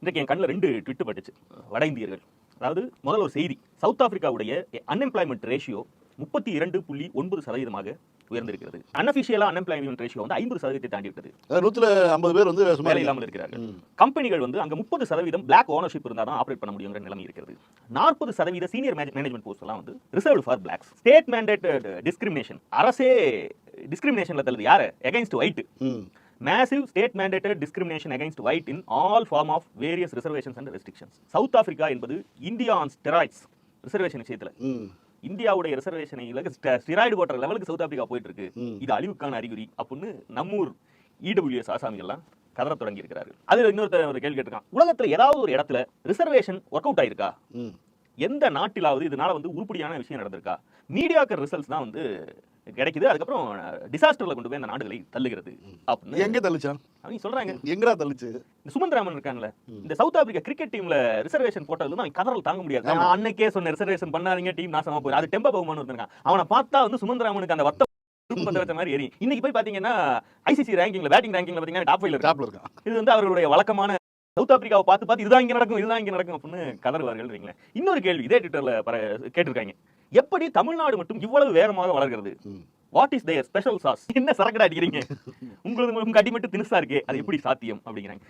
இன்னைக்கு என் கண்ணில் 2 ட்விட்டு பட்டுச்சு. வட இந்தியர்கள், அதாவது முதல்ல ஒரு செய்தி, சவுத் ஆப்பிரிக்காவுடைய அன்எம்ப்ளாய்மெண்ட் ரேஷியோ 32.9% உயர்ந்திருக்கிறது. அன்அபிஷியலா அன்எம்ப்ளாய்மெண்ட் ரேஷியோ வந்து 50% தாண்டி விட்டது. 150 பேர் வந்து வேலை இல்லாமல் இருக்கிறார்கள். கம்பெனிகள் வந்து அங்க 30% பிளாக் ஓனர்ஷிப் இருந்தா தான் ஆபரேட் பண்ண முடியுங்கிற நிலைமை இருக்கிறது. 40% சீனியர் மேனேஜ்மெண்ட் போஸ்ட் எல்லாம் வந்து reserved for blacks. State mandated discrimination, அரசே டிஸ்கிரிமினேஷன்ல தள்ளுது யார? Against white. Massive state mandated discrimination against white in all form of various reservations and restrictions. South Africa என்பது இந்தியா ஆன் ஸ்டெராய்ட்ஸ் ரிசர்வேஷன் விஷயத்துல. இந்தியாவுடைய ரிசர்வேஷனை steroid போட்ட லெவலுக்கு சவுத் ஆப்பிரிக்கா போயிட்டு இருக்கு. இது அழிவுக்கான அறிகுறி அப்படின்னு நம்மூர் இடபிள்யூஎஸ் ஆசாமிகள்லாம் கதற தொடங்கி இருக்கிறாரு. அது இன்னொருத்தர் ஒரு கேள்வி கேட்டிருக்கான், உலகத்துல ஏதாவது ஒரு இடத்துல ரிசர்வேஷன் ஒர்க் அவுட் ஆயிருக்கா? எந்த நாட்டிலாவது இதனால வந்து உருப்படியான விஷயம் நடந்திருக்கா? மீடியாக்கர் ரிசல்ட்ஸ் தான் வந்து கிடைக்குது. அதுக்கப்புறம் டிசாஸ்டர்ல கொண்டு போய் அந்த நாடுகளை தள்ளுகிறது அப்படின்னு எங்க தள்ளுச்சான் அவங்க சொல்றாங்க. எங்கடா தள்ளுச்சு? சுமந்திராமன் இருக்காங்கல்ல, இந்த சவுத் ஆப்பிரிக்கா கிரிக்கெட் டீம்ல ரிசர்வேஷன் போட்டதுல தான் கதறல் தாங்க முடியாது. நான் அன்னைக்கே சொன்ன ரிசர்வேஷன் பண்ணாதீங்க, டீம் நாசமா போகுது. அது டெம்பா பகுமான் இருக்கான். அவனை பார்த்தா வந்து சுமந்திராமனுக்கு அந்த வத்த வச்ச மாதிரி ஏறி இன்னைக்கு போய் பாத்தீங்கன்னா ஐசிசி ரேங்கிங்ல பேட்டிங் ரேங்கிங்ல பாத்தீங்கன்னா டாப் 5ல இருக்கான். இது வந்து அவர்களுடைய வழக்கமான சவுத் ஆப்பிரிக்காவை பார்த்து இதுதான் இங்க நடக்கும் அப்படின்னு கதறுவார்கள். இன்னொரு கேள்வி இதே ட்விட்டர்ல கேட்டிருக்காங்க, எப்படி தமிழ்நாடு மட்டும் இவ்வளவு வேகமாக வளர்கிறது? What is there special sauce? என்ன சரக்கடா அடிக்கிறீங்க? உங்க அடி மட்டும் தினுசா இருக்கே, அது எப்படி சாத்தியம் அப்படிங்கிறாங்க.